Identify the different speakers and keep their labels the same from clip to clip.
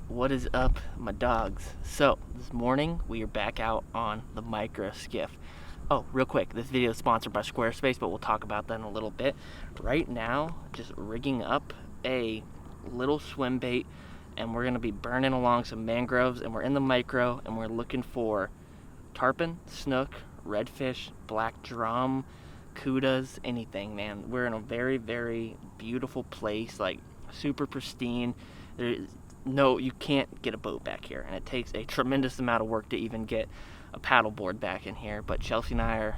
Speaker 1: What is up, my dogs? So this morning we are back out on the micro skiff. Oh, real quick, this video is sponsored by Squarespace, but we'll talk about that in a little bit. Right now, just rigging up a little swim bait, and we're gonna be burning along some mangroves, and we're in the micro, and we're looking for tarpon, snook, redfish, black drum, kudas, anything, man. We're in a very, very beautiful place, like super pristine. No, you can't get a boat back here, and it takes a tremendous amount of work to even get a paddleboard back in here. But Chelsea and I are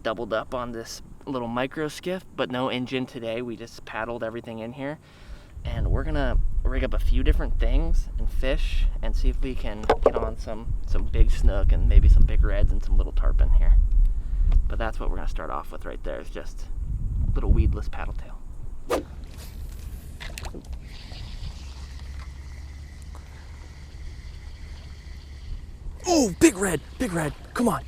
Speaker 1: doubled up on this little micro skiff, but no engine today. We just paddled everything in here, and we're gonna rig up a few different things and fish and see if we can get on some big snook and maybe some big reds and some little tarpon here. But that's what we're gonna start off with right there, is just a little weedless paddle tail. Oh, big red, come on,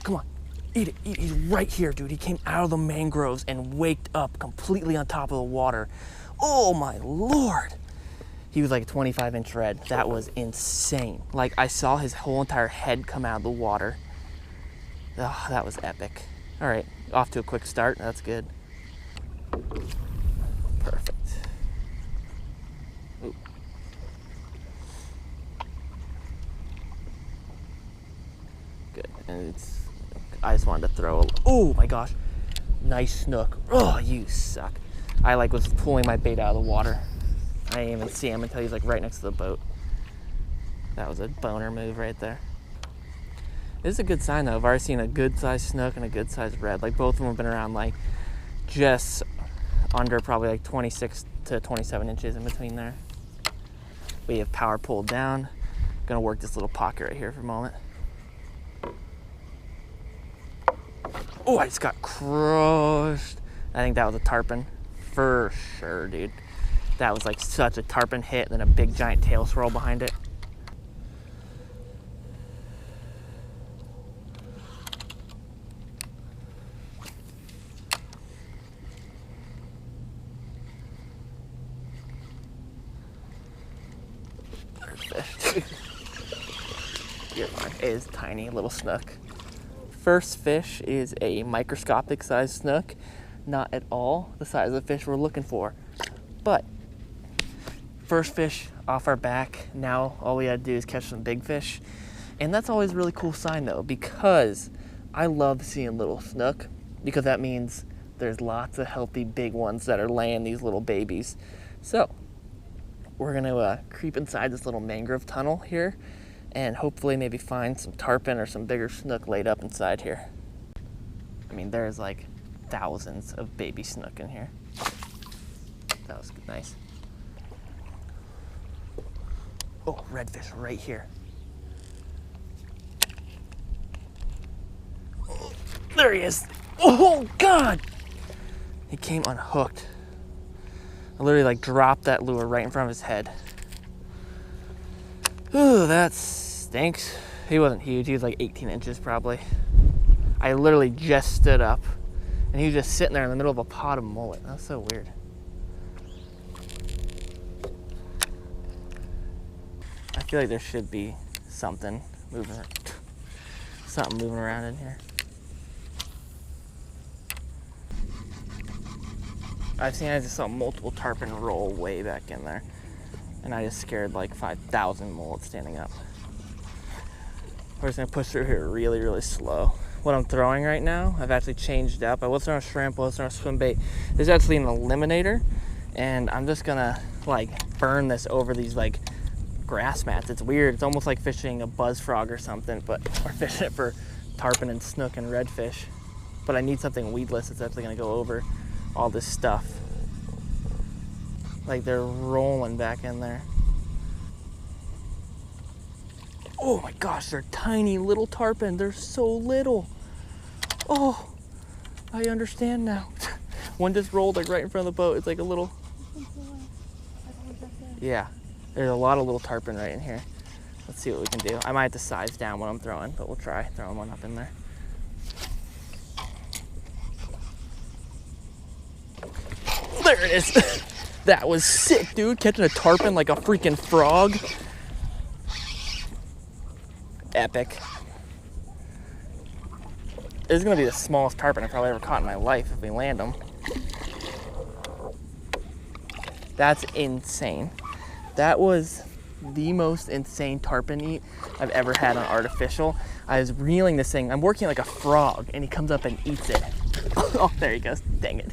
Speaker 1: eat it, he's right here, dude. He came out of the mangroves and waked up completely on top of the water. Oh my Lord. He was like a 25-inch red. That was insane. Like, I saw his whole entire head come out of the water. Oh, that was epic. All right, off to a quick start, that's good. Perfect. Ooh. Good, and I just wanted to throw oh my gosh, nice snook. Oh, you suck. I was pulling my bait out of the water. I didn't even see him until he's like right next to the boat. That was a boner move right there. This is a good sign though. I've already seen a good sized snook and a good sized red. Like, both of them have been around like just under probably like 26 to 27 inches in between there. We have power pulled down. Gonna work this little pocket right here for a moment. Oh, I just got crushed. I think that was a tarpon for sure, dude. That was like such a tarpon hit, and then a big giant tail swirl behind it. There's fish. You're fine. It is tiny little snook. First fish is a microscopic sized snook. Not at all the size of the fish we're looking for, but first fish off our back. Now all we gotta do is catch some big fish, and that's always a really cool sign though, because I love seeing little snook, because that means there's lots of healthy big ones that are laying these little babies. So we're gonna creep inside this little mangrove tunnel here and hopefully maybe find some tarpon or some bigger snook laid up inside here. I mean, there's like thousands of baby snook in here. That was nice. Oh, redfish right here. Oh, there he is. Oh God! He came unhooked. I literally like dropped that lure right in front of his head. Ooh, that stinks. He wasn't huge. He was like 18 inches probably. I literally just stood up, and he was just sitting there in the middle of a pot of mullet. That's so weird. I feel like there should be something moving around in here. I just saw multiple tarpon roll way back in there, and I just scared like 5,000 mullets standing up. We're just gonna push through here really, really slow. What I'm throwing right now, I've actually changed up. I was throwing shrimp, I was throwing swim bait. This is actually an eliminator, and I'm just gonna like burn this over these like grass mats. It's weird. It's almost like fishing a buzz frog or something, but we're fishing it for tarpon and snook and redfish. But I need something weedless that's actually gonna go over all this stuff. Like, they're rolling back in there. Oh my gosh, they're tiny little tarpon. They're so little. Oh, I understand now. One just rolled like right in front of the boat. It's like a little. Yeah, there's a lot of little tarpon right in here. Let's see what we can do. I might have to size down what I'm throwing, but we'll try throwing one up in there. There it is. That was sick, dude. Catching a tarpon like a freaking frog. epic. This is gonna be the smallest tarpon I've probably ever caught in my life if we land them. That's insane. That was the most insane tarpon eat I've ever had on artificial. I was reeling this thing. I'm working like a frog, and he comes up and eats it. Oh, there he goes. Dang it.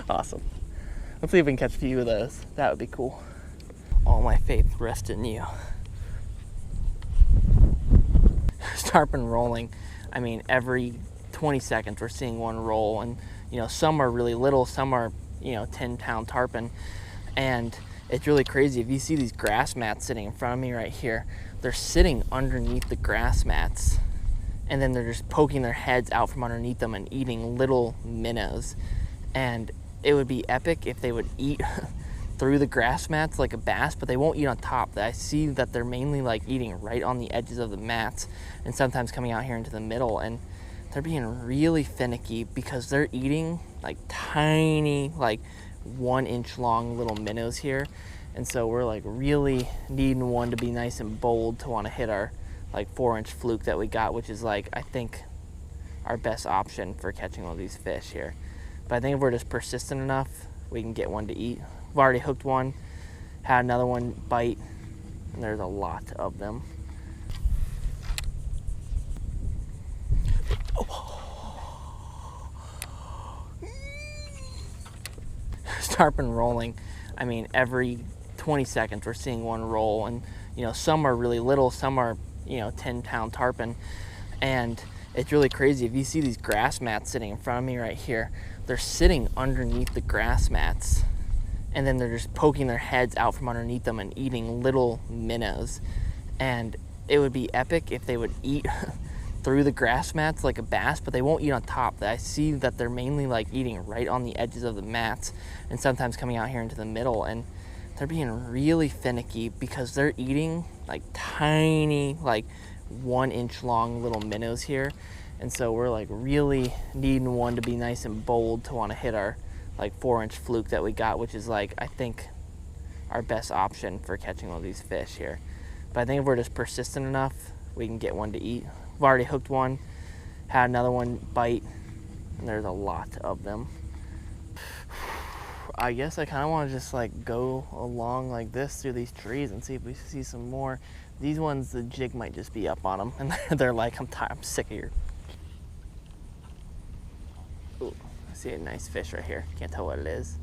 Speaker 1: Awesome. Let's see if we can catch a few of those. That would be cool. All my faith rests in you. Tarpon rolling. I mean, every 20 seconds we're seeing one roll, and you know, some are really little, some are, you know, 10-pound tarpon, and it's really crazy. If you see these grass mats sitting in front of me right here, they're sitting underneath the grass mats, and then they're just poking their heads out from underneath them and eating little minnows. And it would be epic if they would eat through the grass mats like a bass, but they won't eat on top. I see that they're mainly like eating right on the edges of the mats, and sometimes coming out here into the middle, and they're being really finicky because they're eating like tiny, like 1-inch long little minnows here. And so we're like really needing one to be nice and bold to want to hit our like 4-inch fluke that we got, which is like, I think, our best option for catching all these fish here. But I think if we're just persistent enough, we can get one to eat. We've already hooked one, had another one bite, and there's a lot of them. Tarpon rolling. I mean, every 20 seconds we're seeing one roll, and you know, some are really little, some are, you know, 10-pound tarpon, and it's really crazy. If you see these grass mats sitting in front of me right here, they're sitting underneath the grass mats, and then they're just poking their heads out from underneath them and eating little minnows. And it would be epic if they would eat through the grass mats like a bass, but they won't eat on top. I see that they're mainly like eating right on the edges of the mats, and sometimes coming out here into the middle, and they're being really finicky because they're eating like tiny, like 1-inch long little minnows here. And so we're like really needing one to be nice and bold to want to hit our like 4-inch fluke that we got, which is like, I think, our best option for catching all these fish here. But I think if we're just persistent enough, we can get one to eat. We've already hooked one, had another one bite, and there's a lot of them. I guess I kind of want to just like go along like this through these trees and see if we see some more. These ones, the jig might just be up on them, and they're like, I'm tired, I'm sick of your. Ooh, I see a nice fish right here. Can't tell what it is.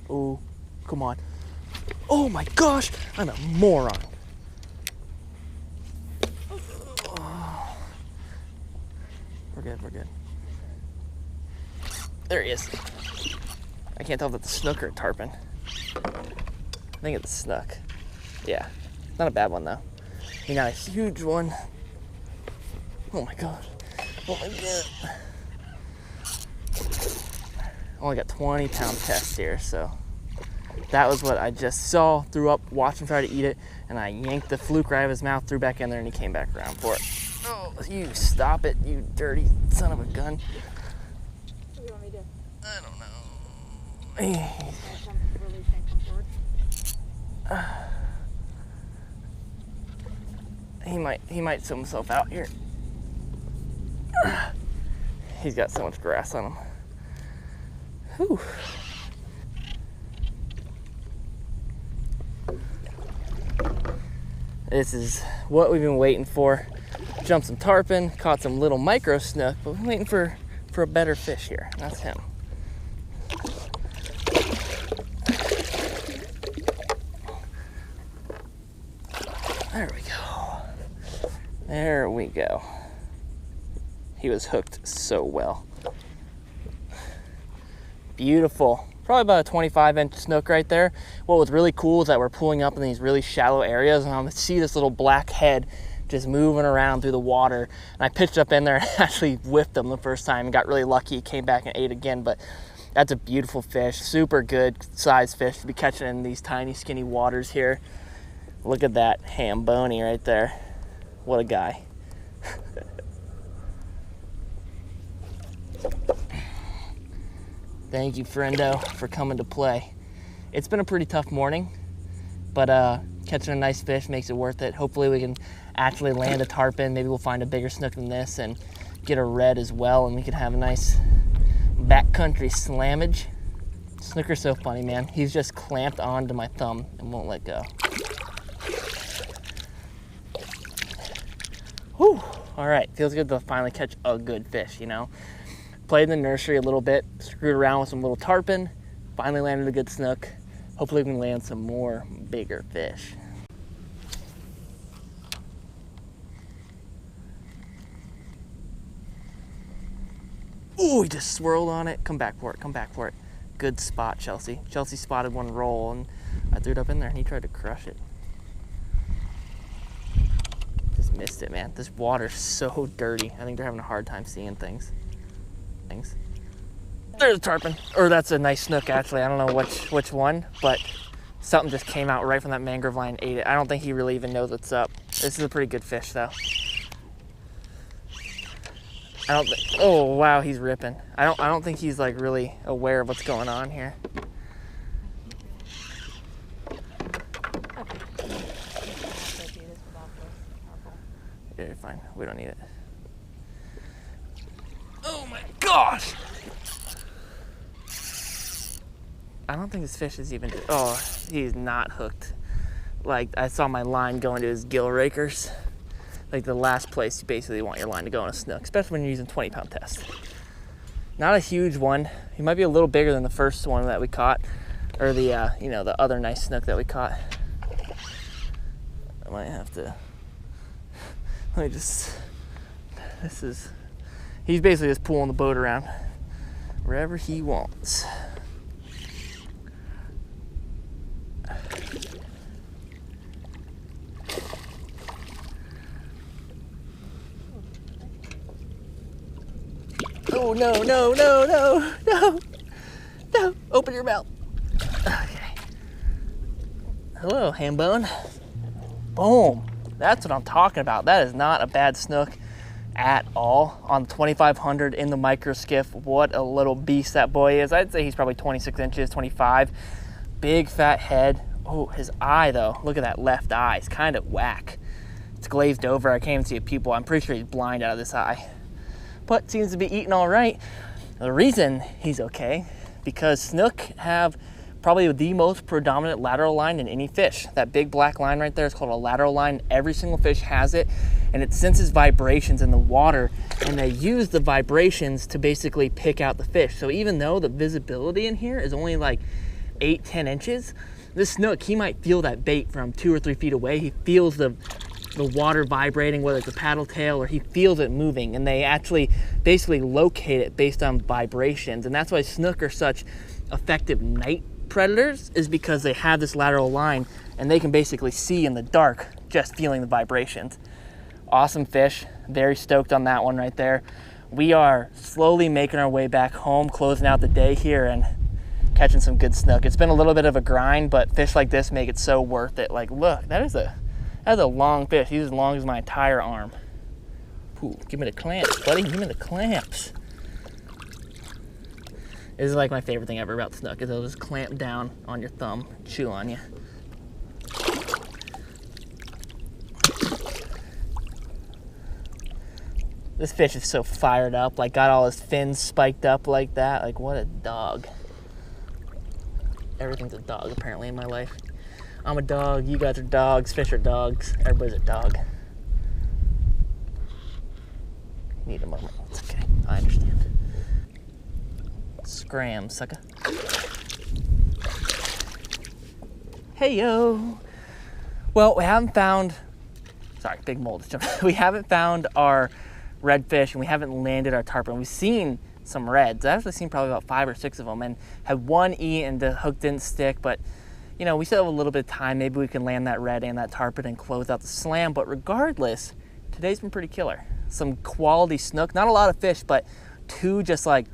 Speaker 1: Oh, come on. Oh my gosh, I'm a moron. Oh. We're good, we're good. There he is. I can't tell if it's a snook or a tarpon. I think it's a snook. Yeah, not a bad one though. Maybe not a huge one. Oh my gosh. Oh my god. Only got 20-pound test here, so that was what I just saw. Threw up, watched him try to eat it, and I yanked the fluke right out of his mouth, threw back in there, and he came back around for it. Oh, you stop it, you dirty son of a gun.
Speaker 2: What do you want me to do?
Speaker 1: I don't know. He might sew himself out here. He's got so much grass on him. Whew. This is what we've been waiting for. Jumped some tarpon, caught some little micro snook, but we're waiting for a better fish here. That's him. There we go. There we go. He was hooked so well. Beautiful. Probably about a 25-inch snook right there. What was really cool is that we're pulling up in these really shallow areas, and I see this little black head just moving around through the water. And I pitched up in there and actually whiffed him the first time and got really lucky. He came back and ate again, but that's a beautiful fish. Super good size fish to be catching in these tiny, skinny waters here. Look at that hamboni right there. What a guy. Thank you, friendo, for coming to play. It's been a pretty tough morning, but catching a nice fish makes it worth it. Hopefully we can actually land a tarpon. Maybe we'll find a bigger snook than this and get a red as well, and we can have a nice backcountry slammage. Snooker's so funny, man. He's just clamped onto my thumb and won't let go. Whew. All right, feels good to finally catch a good fish, you know? Played in the nursery a little bit, screwed around with some little tarpon, finally landed a good snook. Hopefully we can land some more bigger fish. Ooh, he just swirled on it. Come back for it, come back for it. Good spot, Chelsea. Chelsea spotted one roll and I threw it up in there and he tried to crush it. Just missed it, man. This water's so dirty. I think they're having a hard time seeing things. There's a tarpon. Or that's a nice snook, actually. I don't know which one, but something just came out right from that mangrove line and ate it. I don't think he really even knows what's up. This is a pretty good fish, though. Oh wow, he's ripping. I don't think he's like really aware of what's going on here. Yeah, you're fine. We don't need it. Oh my gosh! I don't think this fish is even. Oh, he's not hooked. Like I saw my line going to his gill rakers. Like the last place you basically want your line to go on a snook, especially when you're using 20-pound test. Not a huge one. He might be a little bigger than the first one that we caught, or the you know, the other nice snook that we caught. I might have to. Let me just. He's basically just pulling the boat around wherever he wants. Oh, no, open your mouth. Okay. Hello, ham bone. Boom, that's what I'm talking about. That is not a bad snook at all. On 2500 in the micro skiff, what a little beast that boy is. I'd say he's probably 26 inches, 25. Big fat head. Oh, his eye though, look at that left eye, it's kind of whack. It's glazed over, I can't even see a pupil. I'm pretty sure he's blind out of this eye. But seems to be eating all right. The reason he's okay, because snook have probably the most predominant lateral line in any fish. That big black line right there is called a lateral line. Every single fish has it, and it senses vibrations in the water, and they use the vibrations to basically pick out the fish. So even though the visibility in here is only like 8-10 inches, this snook, he might feel that bait from 2 or 3 feet away. He feels the water vibrating, whether it's a paddle tail or he feels it moving, and they actually basically locate it based on vibrations. And that's why snook are such effective night predators, is because they have this lateral line and they can basically see in the dark just feeling the vibrations. Awesome fish, very stoked on that one right there. We are slowly making our way back home, closing out the day here and catching some good snook. It's been a little bit of a grind, but fish like this make it so worth it. Like, look, that's a long fish. He's as long as my entire arm. Ooh, give me the clamps, buddy. Give me the clamps. This is like my favorite thing ever about snook, is they'll just clamp down on your thumb, chew on you. This fish is so fired up, like got all his fins spiked up like that. Like, what a dog. Everything's a dog apparently in my life. I'm a dog, you guys are dogs, fish are dogs, everybody's a dog. Need a moment, it's okay, I understand. Scram, sucker. Hey yo. Well, we haven't found, sorry, big mold. We haven't found our redfish and we haven't landed our tarpon. We've seen some reds. I've actually seen probably about 5 or 6 of them and had one eat and the hook didn't stick, but you know, we still have a little bit of time. Maybe we can land that red and that tarpon and close out the slam. But regardless, today's been pretty killer. Some quality snook, not a lot of fish, but 2 just like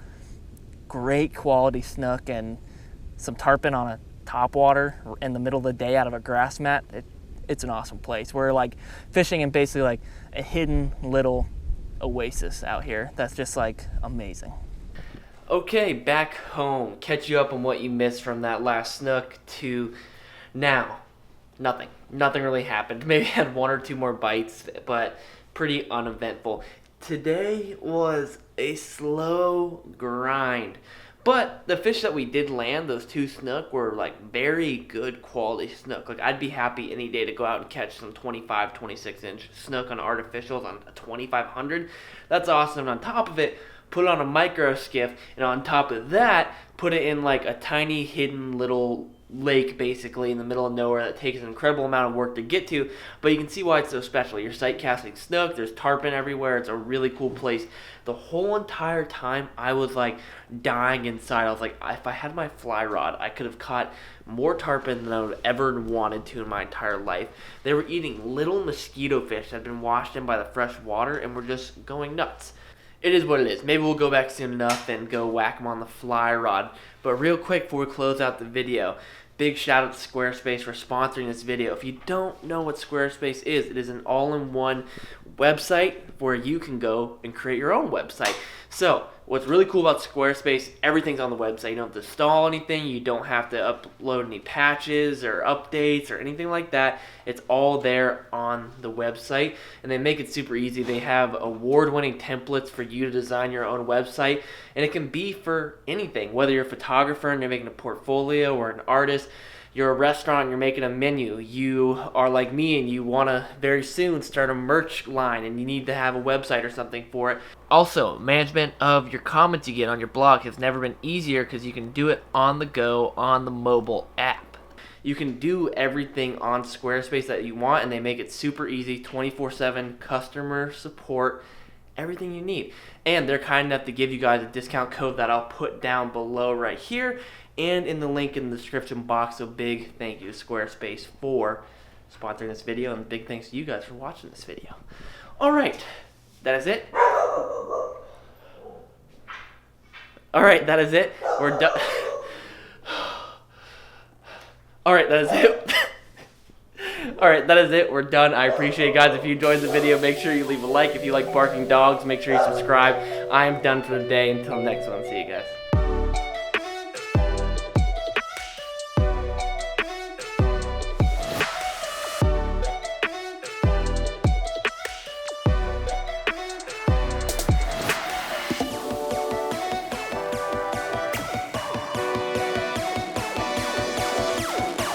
Speaker 1: great quality snook and some tarpon on a topwater in the middle of the day out of a grass mat. It's an awesome place. We're like fishing in basically like a hidden little oasis out here. That's just like amazing. Okay, back home. Catch you up on what you missed from that last snook to now. Nothing really happened. Maybe had one or two more bites, but pretty uneventful. Today was a slow grind. But the fish that we did land, those two snook, were like very good quality snook. Like I'd be happy any day to go out and catch some 25, 26-inch snook on artificials on a 2500. That's awesome. And on top of it, put it on a micro skiff, and on top of that, put it in like a tiny hidden little lake basically in the middle of nowhere that takes an incredible amount of work to get to, but you can see why it's so special. You're sight casting snook, there's tarpon everywhere, it's a really cool place. The whole entire time I was like dying inside. I was like, if I had my fly rod, I could have caught more tarpon than I would ever wanted to in my entire life. They were eating little mosquito fish that had been washed in by the fresh water and were just going nuts. It is what it is. Maybe we'll go back soon enough and go whack them on the fly rod. But real quick before we close out the video, big shout out to Squarespace for sponsoring this video. If you don't know what Squarespace is, it is an all-in-one website where you can go and create your own website. So what's really cool about Squarespace, everything's on the website. You don't have to install anything. You don't have to upload any patches or updates or anything like that. It's all there on the website, and they make it super easy. They have award-winning templates for you to design your own website, and it can be for anything, whether you're a photographer and you're making a portfolio or an artist. You're a restaurant and you're making a menu. You are like me and you want to very soon start a merch line and you need to have a website or something for it. Also, management of your comments you get on your blog has never been easier because you can do it on the go on the mobile app. You can do everything on Squarespace that you want, and they make it super easy, 24/7 customer support, everything you need. And they're kind enough to give you guys a discount code that I'll put down below right here and in the link in the description box. So big thank you to Squarespace for sponsoring this video, and big thanks to you guys for watching this video. Alright, that is it. Alright, that is it. We're done. Alright, that is it. Alright, that is it. We're done. I appreciate it, guys. If you enjoyed the video, make sure you leave a like. If you like barking dogs, make sure you subscribe. I am done for the day. Until next one, see you guys.